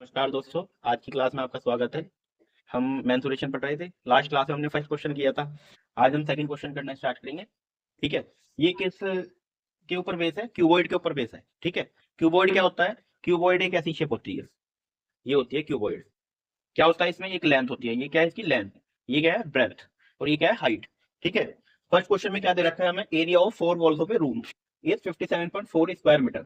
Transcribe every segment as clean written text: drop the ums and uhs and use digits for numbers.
नमस्कार दोस्तों, आज की क्लास में आपका स्वागत है। हम मेंसुरेशन पढ़ रहे थे। लास्ट क्लास में हमने फर्स्ट क्वेश्चन किया था। आज हम सेकंड क्वेश्चन करना स्टार्ट करेंगे। ठीक है, ये किस के ऊपर बेस है? क्यूबॉइड के ऊपर बेस है। ठीक है, क्यूबॉइड क्या होता है? क्यूबॉइड एक ऐसी शेप होती है, ये होती है क्यूबॉइड। क्या होता है इसमें? एक लेंथ होती है। ये क्या है? इसकी लेंथ। ये क्या है? ब्रेथ। और ये क्या है? हाइट। ठीक है, फर्स्ट क्वेश्चन में क्या दे रखा है हमें? Area of 4 walls of a room is 57.4 square metre.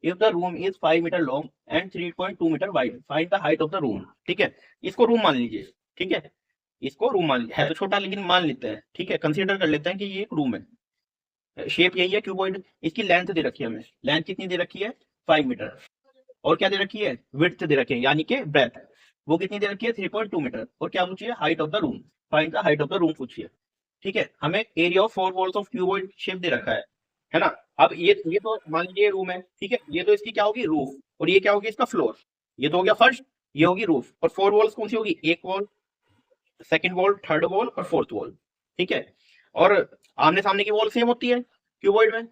If the room is 5 metre long and 3.2 metre wide, find the height of the room. ठीक है, इसको रूम मान लीजिए। ठीक है, इसको रूम मान लीजिए। है तो छोटा लेकिन मान लेते हैं। ठीक है, कंसीडर कर लेते हैं कि ये एक रूम है। शेप यही है क्यूबॉइड। इसकी लेंथ दे रखी है हमें। लेंथ कितनी दे रखी है? 5 मीटर। और क्या दे रखी है? विड्थ दे रखी है, यानी कि ब्रेथ। वो कितनी दे रखी है? 3.2 मीटर। और क्या पूछिए? Height of the room. Find the height of the room पूछिए। ठीक है, हमें area of 4 walls of cuboid shape दे रखा है ना। अब ये तो मान लीजिए रूम है। ठीक है, ये तो इसकी क्या होगी? रूफ। और ये क्या होगी? इसका फ्लोर। ये तो हो गया फर्श, ये होगी रूफ। और 4 वॉल्स कौन सी होगी? एक wall, second wall, third wall और फोर्थ वॉल। ठीक है, और आमने सामने की वॉल सेम होती है क्यूबॉइड में।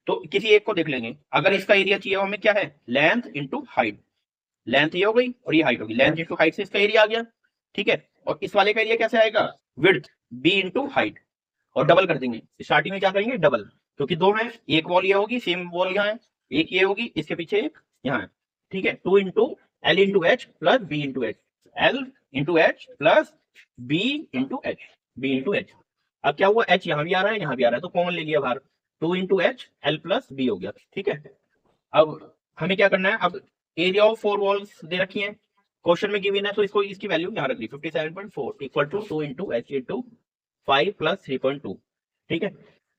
तो किसी एक को देख लेंगे। अगर इसका एरिया चाहिए हमें, क्या है? Length into height. लेंथ ये हो गई और ये हाइट होगी। लेंथ इंटू हाइट से इसका एरिया आ गया। ठीक है, और इस वाले का एरिया कैसे आएगा? Width, B into height. और डबल कर देंगे। स्टार्टिंग में क्या करेंगे? डबल, क्योंकि दो है। एक वॉल ये होगी, सेम वॉल यहाँ है। एक ये होगी, इसके पीछे एक यहाँ है। ठीक है, 2 into L into H plus B into H. L into H plus B into H. B into H. अब क्या हुआ? एच यहाँ भी आ रहा है, यहाँ भी आ रहा है, तो कॉमन ले लिया बाहर। 2 into H L plus B हो गया। ठीक है, अब हमें क्या करना है? अब एरिया ऑफ 4 वॉल्स दे रखी है, क्वेश्चन में गिवन है, तो इसको इसकी वैल्यू यहाँ रख दी। 57.4 equal to 2 into H into 5 plus 3.2। ठीक है,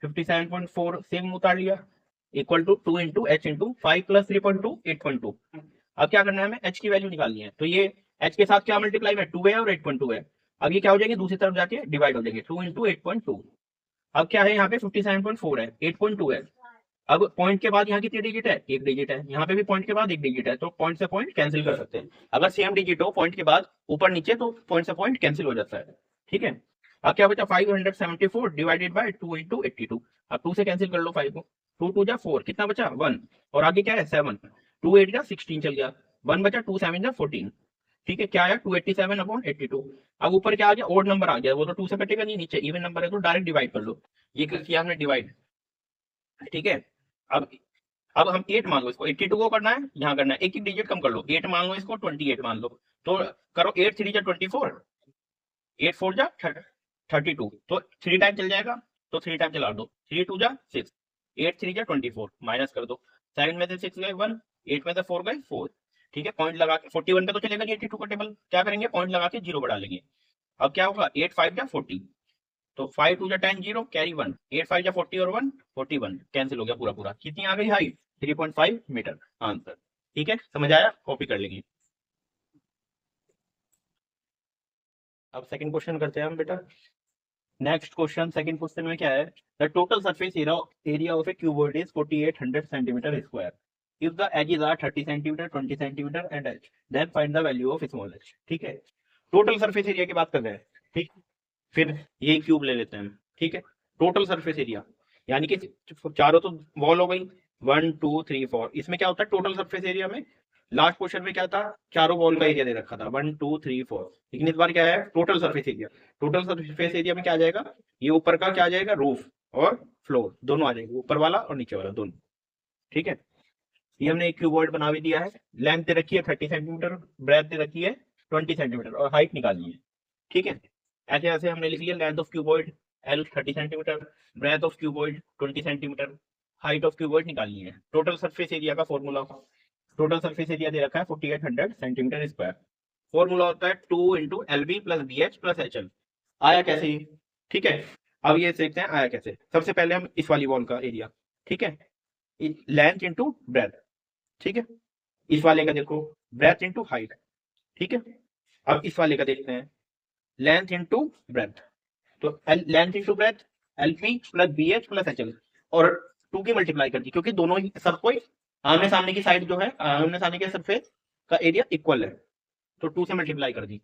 57.4 सेम उतार लिया, equal to 2 into H into 5 plus 3.2 8.2। अब क्या करना है? हमें एच की वैल्यू निकालनी है। तो ये एच के साथ क्या मल्टीप्लाई है? 2 है और 8.2 है। अब ये क्या हो जाएंगे? दूसरी तरफ जाके डिवाइड हो जाएंगे। 2 इंटू 8.2। अब क्या है? यहाँ पे 57.4 है, 8.2 है। अब पॉइंट के बाद यहाँ कितनी डिजिट है? एक डिजिट है। यहाँ पे भी पॉइंट के बाद एक डिजिट है, तो पॉइंट से पॉइंट कैंसिल कर सकते हैं। अगर सेम डिजिट हो पॉइंट के बाद ऊपर नीचे, तो पॉइंट से पॉइंट कैंसिल हो जाता है। ठीक है, अब क्या बचा? 574 डिवाइडेड बाय 2 इंटू 82। अब 2 से कैंसिल कर लो 5 को। 2 2 जा 4, कितना बचा? 1। और आगे क्या है? 7। 2 8 जा 16 चल गया। 1 बचा, 2 7 जा 14। ठीक है, क्या आया? 287 अपॉन 82। अब ऊपर क्या आ गया? ओड नंबर आ गया, वो तो 2 से कटेगा नहीं, नीचे इवन नंबर है तो डायरेक्ट डिवाइड कर लो। ये किया हमने डिवाइड। ठीक है, अब अब हम 8 मान लो, इसको 82 को करना है, यहाँ करना है, एक एक डिजिट कम कर लो। 8 मान लो, इसको 28 मान लो। तो करो 8 3 जा 24, 8 4 जा 32। तो 3 टाइम चल जाएगा, तो 3 टाइम चला दो। 3 2 जा 6, 8 3 जा 24, माइनस कर दो। 7 में से 6 गए 1, 8 में से 4 गए 4। ठीक है, पॉइंट लगा के 41 पे तो चलेगा नहीं 82 का टेबल, क्या करेंगे? पॉइंट लगा के 0 बढ़ा लेंगे। अब क्या होगा? 8 5 जा 40, तो 5 2 जा 10 0 कैरी 1, 8 5 जा 40 और 1 41, कैंसिल हो गया पूरा पूरा। कितनी आ गई हाइट? 3.5 metre answer. ठीक है, समझ आया? कॉपी कर लेंगे। अब सेकंड क्वेश्चन करते हैं हम बेटा। नेक्स्ट क्वेश्चन, सेकंड क्वेश्चन में क्या है? The total surface area of a cuboid is 4800 centimetre square. If the edges are 30 centimetre, 20 centimetre and H, then find the value of small H. ठीक है, total surface area की बात कर रहे हैं। ठीक, फिर ये क्यूब ले लेते हैं। ठीक है, टोटल सरफेस एरिया यानी कि चारों तो वॉल हो गई, 1 2 3 4। इसमें क्या होता है टोटल सरफेस एरिया में? लास्ट क्वेश्चन में क्या था? चारों वॉल का एरिया दे रखा था 1 2 3 4, लेकिन इस बार क्या है? Total surface area. Total surface area में क्या आ जाएगा? ये ऊपर का क्या आ जाएगा? रूफ और फ्लोर दोनों आ जाएंगे, ऊपर वाला और नीचे वाला दोनों। ठीक है, ये हमने एक क्यूबॉइड बना भी दिया है। लेंथ दे रखी है 30 सेंटीमीटर, ब्रेथ दे रखी है 20 सेंटीमीटर और हाइट निकालनी है। ठीक है, ऐसे ऐसे हमने लिख लिया। Length of cuboid L 30 centimetre, breadth of cuboid 20 centimetre, height of cuboid निकालनी है। टोटल सरफेस एरिया का फॉर्मूला, टोटल सरफेस एरिया दे रखा है 4800 सेंटीमीटर स्क्वायर। फॉर्मूला होता है 2 into L B plus B H plus H L. आया कैसे? ठीक है, अब ये देखते हैं आया कैसे। सबसे पहले हम इस वाली वॉल का एरिया, ठीक है, लेंथ इंटू ब्रेथ। ठीक है, इस वाले का देखो ब्रेथ इंटू हाइट। ठीक है, अब इस वाले का देखते हैं लेंथ इंटू ब्रेथ। तो length into breadth L P plus B H plus H L, और 2 की मल्टीप्लाई कर दी, क्योंकि दोनों ही सब कोई आमने सामने की साइड जो है, आमने सामने के सरफेस का एरिया इक्वल है, तो 2 से मल्टीप्लाई कर दी।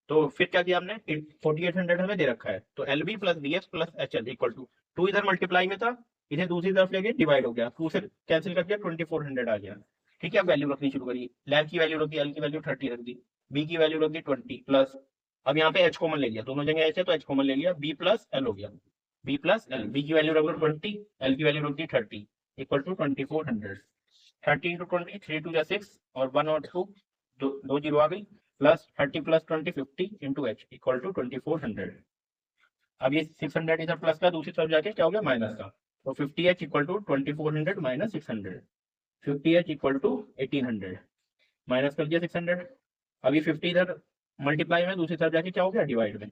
तो फिर क्या किया हमने? 4800 हमें दे रखा है, तो L B plus B H plus H L equal to 2 इधर मल्टीप्लाई में था, इधर दूसरी तरफ लेके डिवाइड हो गया, 2 से कैंसिल कर दिया 2400 आ गया। ठीक है, अब वैल्यू रखनी शुरू करिए। लेंथ की वैल्यू रख दी, एल की वैल्यू 30 रख दी, बी की वैल्यू रख दी 20 प्लस, अब यहाँ पे एच कॉमन ले लिया, दोनों जगह एच है तो एच कॉमन ले लिया, बी प्लस एल हो गया, बी प्लस एल, बी की वैल्यू रख लो 20, एल की वैल्यू रख दी 30 इक्वल टू 2400। 30 इंटू 20, 3 2 6 और 1 और 2, दो जीरो आ गई, plus 30 plus 20 50 into H equal to 2400। अब ये 600 इधर प्लस का, दूसरी तरफ जाके क्या हो गया माइनस का, तो 50h equal to 2400 minus 600, 50h equal to 1800, minus कर दिया 600। अभी 50 इधर मल्टीप्लाई में, दूसरी तरफ जाके क्या हो गया डिवाइड में,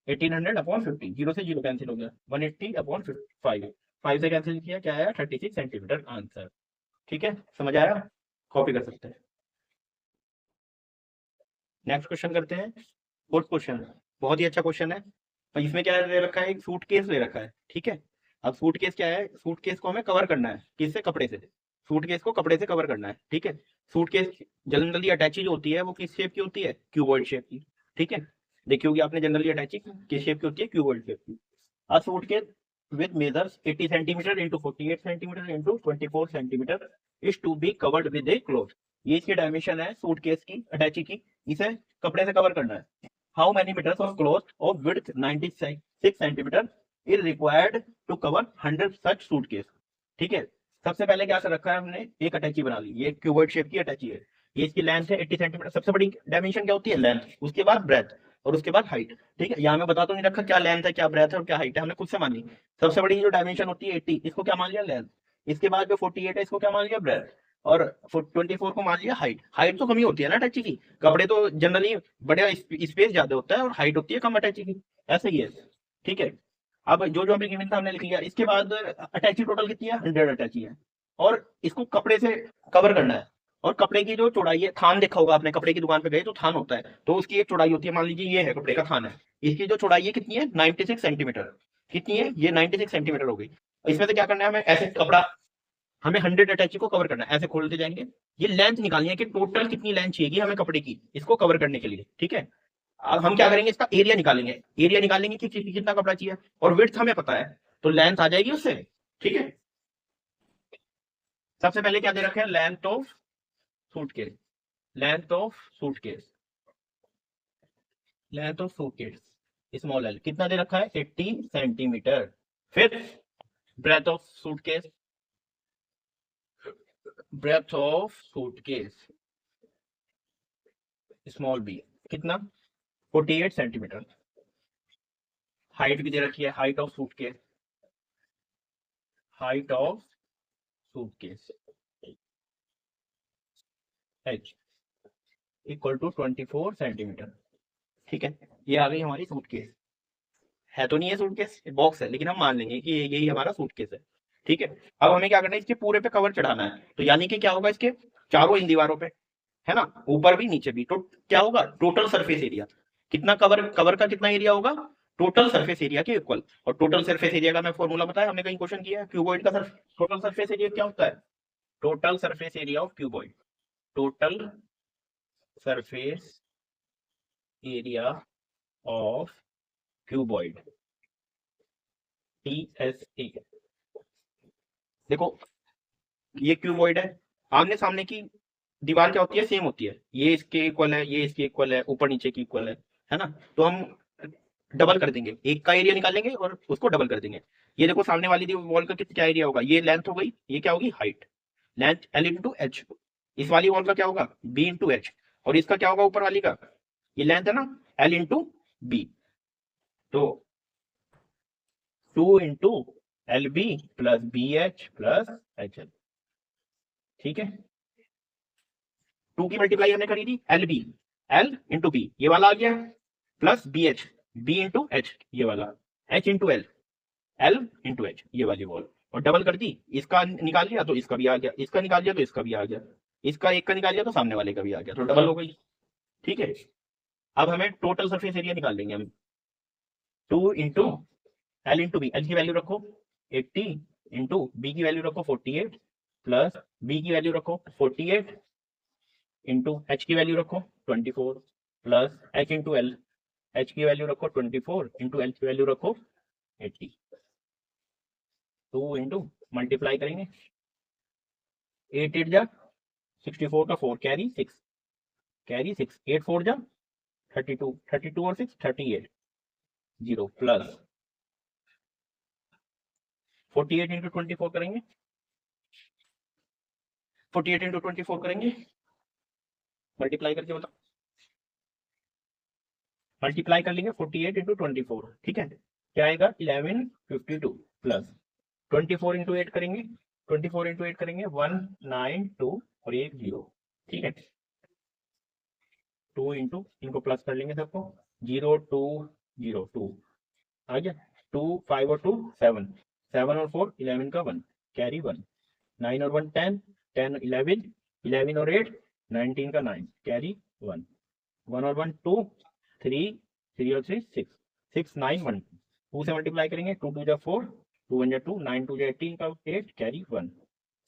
1800 अपॉन 50, जीरो से जीरो कैंसिल हो गया, 180 अपॉन 5, 5 से कैंसिल किया, क्या आया 36 सेंटीमीटर आंसर। ठीक है, समझ आया, कॉपी कर सकते हैं। नेक्स्ट क्वेश्चन करते हैं, फोर्थ क्वेश्चन, बहुत ही अच्छा क्वेश्चन है। तो इसमें क्या दे रखा है, एक सूटकेस दे रखा है, ठीक है। अब सूटकेस क्या है, सूटकेस को हमें कवर करना है, किससे, कपड़े से, सूटकेस को कपड़े से कवर करना है, ठीक है। सूटकेस जनरली अटैची जो होती है वो किस शेप की होती है, क्यूबॉइड शेप की, ठीक है। देखी होगी आपने, जनरली अटैची किस शेप की होती है, क्यूबॉइड शेप की। A suitcase with measures 80 centimeter into 48 centimeter into 24 centimeter is to be covered with a cloth। ये इसकी डायमेंशन है सूटकेस की, अटैची की, इसे कपड़े से कवर करना है। How many meters of cloth of width 96 centimeter is required to cover 100 such suitcase। ठीक है, सबसे पहले क्या कर रखा है हमने, एक अटैची बना ली, ये क्यूबॉइड शेप की अटैची है, ये इसकी लेंथ है 80 सेंटीमीटर, सबसे बड़ी डायमेंशन क्या होती है, लेंथ, उसके बाद ब्रेथ और उसके बाद हाइट। ठीक है, यहाँ मैं बता तो नहीं रखा क्या लेंथ है, क्या ब्रेथ है और क्या हाइट है, हमने खुद से मानी। सबसे बड़ी जो डायमेंशन होती है 80, इसको क्या मान लिया, लेंथ। इसके बाद जो 48 है, इसको क्या मान लिया, ब्रेथ। और 24 को मान लिया हाइट। हाइट तो कमी होती है ना अटैची की, कपड़े तो जनरली बड़ा स्पेस ज्यादा होता है और हाइट होती है कम अटैची की, ऐसे ही है। ठीक है, अब जो जो हमें गिवन था हमने लिख लिया। इसके बाद अटैची टोटल कितनी है, 100 अटैची है, और इसको कपड़े से कवर करना है। और कपड़े की जो चौड़ाई है, थान देखा होगा आपने, कपड़े की दुकान पे गए तो थान होता है, तो उसकी एक चौड़ाई होती है, मान लीजिए ये है कपड़े का थान है, इसकी जो चौड़ाई है कितनी है, 96 सेंटीमीटर। कितनी है ये, 96 सेंटीमीटर हो गई। इसमें से क्या करना है हमें, ऐसे कपड़ा, हमें 100 अटैची को कवर करना है, ऐसे खोलते जाएंगे। ये लेंथ निकालनी है कि टोटल कितनी लेंथ चाहिए हमें कपड़े की इसको कवर करने के लिए, ठीक है। अब हम क्या करेंगे, इसका एरिया निकालेंगे, एरिया निकालेंगे कि कितना कपड़ा चाहिए, और विड्थ हमें पता है तो लेंथ आ जाएगी उससे। ठीक है, सबसे पहले क्या दे रखा है, length of suitcase, length of suitcase, length of suitcase small L कितना दे रखा है, 80 सेंटीमीटर। फिर breadth of suitcase, breadth of suitcase small B कितना, 48 सेंटीमीटर। हाइट भी दे रखी है, height of suitcase, height of suitcase H equal to 24 centimetre. ठीक है, ये आ गई हमारी सूटकेस। है तो नहीं है सूटकेस, बॉक्स है, लेकिन हम मान लेंगे कि यही हमारा सूटकेस है। ठीक है, अब हमें क्या करना है, इसके पूरे पे कवर चढ़ाना है, तो यानी कि क्या होगा, इसके चारों इन दीवारों पे, है ना, ऊपर भी नीचे भी, तो क्या होगा, टोटल सरफेस एरिया कितना, कवर कवर का कितना एरिया होगा, टोटल सरफेस एरिया के इक्वल। और टोटल सरफेस एरिया का मैं फॉर्मूला बताया, हमने कहीं क्वेश्चन किया है, क्यूबॉइड का टोटल सरफेस एरिया क्या होता है, total surface area of cuboid, total surface area of cuboid, TSA। देखो ये क्यूबॉइड है, आमने सामने की दीवार क्या होती है, सेम होती है, ये इसके इक्वल है, ये इसके इक्वल है, ऊपर नीचे की इक्वल है ना। तो हम डबल कर देंगे, एक का एरिया निकालेंगे और उसको डबल कर देंगे। ये देखो सामने वाली वॉल का कितना क्या एरिया होगा, ये लेंथ हो गई, ये क्या होगी, height, length L into H. इस वाली वॉल का क्या होगा, B इंटू एच। और इसका क्या होगा ऊपर वाली का, ये लेंथ है ना, L इंटू बी, तो 2 into LB plus BH plus HL। ठीक है, 2 की मल्टीप्लाई हमने करी थी, LB, L इंटू बी ये वाला आ गया, plus BH, B into H ये वाला, H into L, L into H ये वाली वॉल, और डबल कर दी, इसका निकाल लिया तो इसका भी आ गया, इसका निकाल लिया तो इसका भी आ गया, इसका एक का निकाल लिया तो सामने वाले का भी आ गया, तो डबल हो गई। ठीक है, अब हमें टोटल सरफेस एरिया निकाल लेंगे हम, 2 into L into B, L की वैल्यू रखो 80 इंटू बी की वैल्यू रखो 48 प्लस बी की वैल्यू रखो 48 इंटू एच की वैल्यू रखो 24 plus H into L, H की वैल्यू रखो 24 इंटू एल की वैल्यू रखो 80। 2 इंटू मल्टीप्लाई करेंगे, 8 8 जा 64 का 4 कैरी 6, कैरी 6, 8 4 जा 32, 32 और 6 38, 0 प्लस 48 इंटू 24 करेंगे, 48 इंटू 24 करेंगे, मल्टीप्लाई करके बताओ, मल्टीप्लाई कर लेंगे 48 इंटू 24, ठीक है, क्या आएगा 1152 प्लस 24 इंटू 8 करेंगे, 24 इंटू 8 करेंगे 192 और एक 0, ठीक है, 2 इंटू इनको प्लस कर लेंगे सबको, 0 2 0 2 आ गया, 2 5 और 2 7, 7 और 4 11 का 1 कैरी 1, 9 और 1 10, 10 11, 11 और 8 19 का 9 कैरी 1, 1 और 1 2, 3 3 और 3 6, 6 9 1, 2 से मल्टीप्लाई करेंगे, 2 2 जा 4, 2 1 जा 2, 9 2 जा 18 का 8 कैरी 1,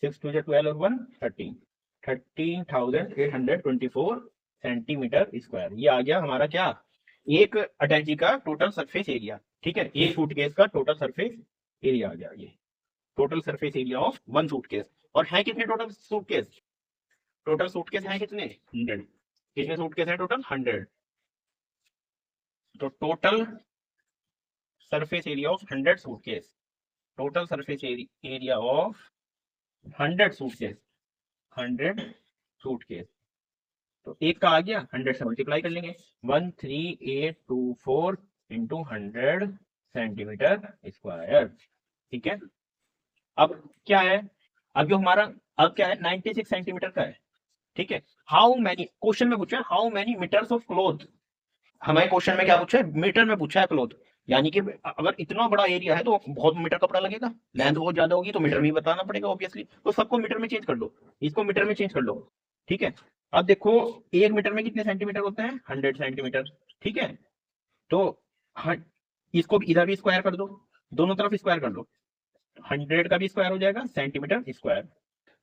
6 2 जा 12 और 1 13, 13,824 सेंटीमीटर स्क्वायर। ये आ गया हमारा क्या, एक अटैची का टोटल सरफेस एरिया, ठीक है, एक सूटकेस का टोटल सरफेस एरिया आ गया, ये total surface area of one suitcase. और है कितने टोटल सूटकेस, टोटल सूटकेस है कितने 100, कितने सूटकेस है टोटल 100, तो total surface area of 100 suitcase, total surface area of 100 suitcase, 100 suitcase, तो एक का आ गया 100 से मल्टीप्लाई कर लेंगे, 13824 इंटू 100 सेंटीमीटर स्क्वायर, ठीक है। अब क्या है, अब जो हमारा अब क्या है 96 सेंटीमीटर का है, ठीक है। हाउ मैनी, क्वेश्चन में पूछा है how many metres of cloth, हमारे क्वेश्चन में क्या पूछा है, मीटर में पूछा है क्लोथ, यानी कि अगर इतना बड़ा एरिया है तो बहुत मीटर कपड़ा लगेगा, लेंथ बहुत ज्यादा होगी तो मीटर में बताना पड़ेगा ऑब्वियसली, तो सबको मीटर में चेंज कर लो, इसको मीटर में चेंज कर लो, ठीक है। अब देखो एक मीटर में कितने सेंटीमीटर होते हैं 100 सेंटीमीटर, ठीक है, तो इसको इधर भी स्क्वायर कर दो, दोनों तरफ स्क्वायर कर दो, 100 का भी स्क्वायर हो जाएगा सेंटीमीटर स्क्वायर,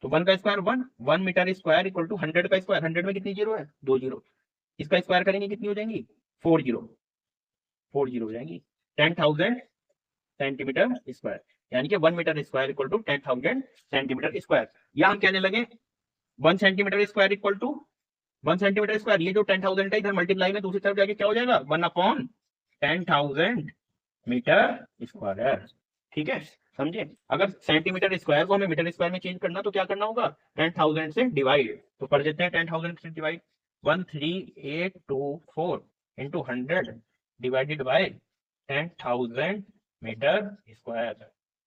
तो 1 का square 1, 1 metre square equal to 100 का स्क्वायर, 100 में कितनी जीरो है 2 जीरो, इसका स्क्वायर करेंगे कितनी हो जाएंगी 4 जीरो, 4 जीरो हो जाएंगी, 10,000 सेंटीमीटर स्क्वायर, यानी कि 1 metre square equal to 10,000 centimetre square. या हम कहने लगे 1 centimetre square equal to 1 centimetre square, ये जो 10,000 है इधर मल्टीप्लाई में दूसरी तरफ जाके क्या हो जाएगा 1/10,000 मीटर स्क्वायर, ठीक है, समझे। अगर सेंटीमीटर स्क्वायर को हमें मीटर स्क्वायर में चेंज करना तो क्या करना होगा 10,000 से डिवाइड, तो कर देते हैं 10,000 से divide, 13824 into 100 divided by 10,000 metre square,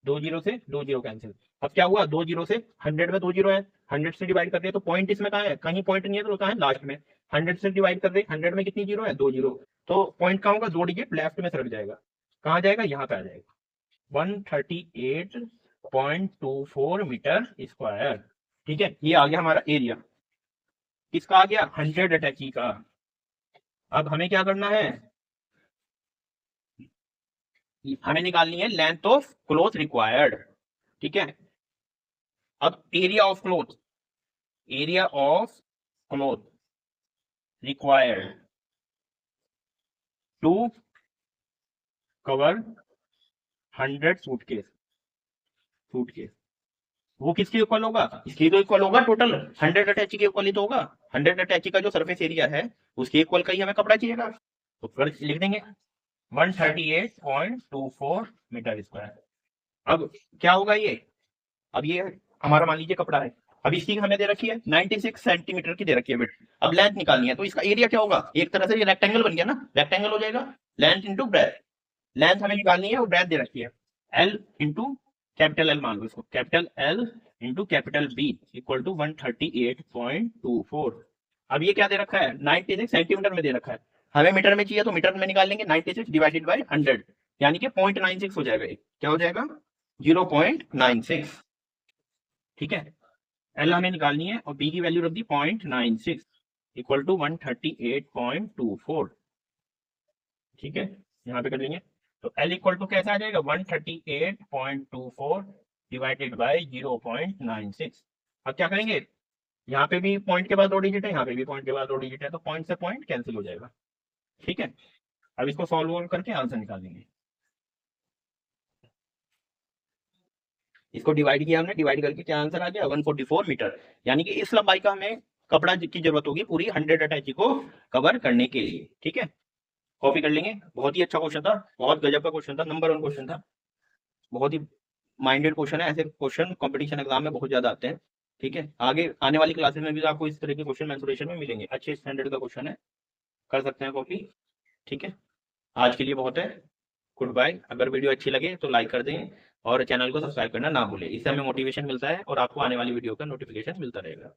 2 zero से 2 जीरो कैंसिल, अब क्या हुआ 2 जीरो से 100 में 2 जीरो है, 100 से डिवाइड कर रहे हैं तो पॉइंट इसमें कहाँ है, कहीं पॉइंट नहीं है तो कहाँ है लास्ट में, 100 से डिवाइड कर रहे हैं 100 में कितनी जीरो है 2 जीरो, तो पॉइंट कहाँ होगा 2 डिजिट लेफ्ट में सरक जाएगा, कहाँ जाएगा यहाँ पे आ जाएगा 138.24 मीटर स्क्वायर, ठीक है, ये आ गया हमारा एरिया, किसका आ गया 100 अटैची का। अब हमें क्या करना है, हमें निकालनी है लेंथ ऑफ क्लोथ रिक्वायर्ड, ठीक है। अब area of cloth, area of cloth required to cover 100 suitcase, suitcase वो किसके इक्वल होगा, इसके तो इक्वल होगा, टोटल 100 अटैची के इक्वल ही तो होगा, 100 अटैची का जो सरफेस एरिया है उसके इक्वल का ही हमें कपड़ा चाहिएगा, तो लिख देंगे 138.24 मीटर स्क्वायर। अब क्या होगा ये, अब ये हमारा मान लीजिए कपड़ा है, अब इसकी हमें दे रखी है 96 सेंटीमीटर की दे रखी है बिट, अब लेंथ निकालनी है तो इसका एरिया क्या होगा, एक तरह से ये रेक्टेंगल बन गया ना, रेक्टेंगल हो जाएगा, लेंथ इंटू ब्रेथ, लेंथ हमें निकालनी है और ब्रेथ दे रखी है एल इंटू कैपिटल एल मान लो इसको, capital L into capital B equal to 138.24। अब ये क्या दे रखा है 96 सेंटीमीटर में दे रखा है, हमें मीटर में चाहिए तो मीटर में निकाल लेंगे 96 डिवाइडेड बाय 100, यानी कि 0.96 हो जाएगा, क्या हो जाएगा 0.96, ठीक है। एल हमें निकालनी है और बी की वैल्यू रख दी 0.96 इक्वल टू 138.24, ठीक है, यहाँ पे कर लेंगे, तो एल इक्वल टू कैसा आ जाएगा 138.24 डिवाइडेड बाय 0.96। अब क्या करेंगे, यहाँ पे भी पॉइंट के बाद 2 डिजिट है, यहाँ पे भी पॉइंट के बाद 2 डिजिट है, तो पॉइंट से पॉइंट कैंसिल हो जाएगा, ठीक है। अब इसको सॉल्व करके आंसर निकालेंगे। इसको डिवाइड किया हमने, डिवाइड करके क्या आंसर आ गया 144 मीटर। यानी कि इस लंबाई का हमें कपड़ा की जरूरत होगी पूरी 100 अटैची को कवर करने के लिए। ठीक है, कॉपी कर लेंगे। बहुत ही अच्छा क्वेश्चन था, बहुत गजब का क्वेश्चन था, नंबर 1 क्वेश्चन था, बहुत ही माइंडेड क्वेश्चन है। ऐसे क्वेश्चन कंपटीशन एग्जाम में बहुत ज्यादा आते हैं। ठीक है, आगे आने वाली क्लासेस में भी आपको इस तरह के क्वेश्चन मेंसुरेशन में मिलेंगे। अच्छे स्टैंडर्ड का क्वेश्चन है, कर सकते हैं कॉपी। ठीक है, आज के लिए बहुत है, गुड बाय। अगर वीडियो अच्छी लगे तो लाइक कर दें और चैनल को सब्सक्राइब करना ना भूलें। इससे हमें मोटिवेशन मिलता है और आपको आने वाली वीडियो का नोटिफिकेशन मिलता रहेगा।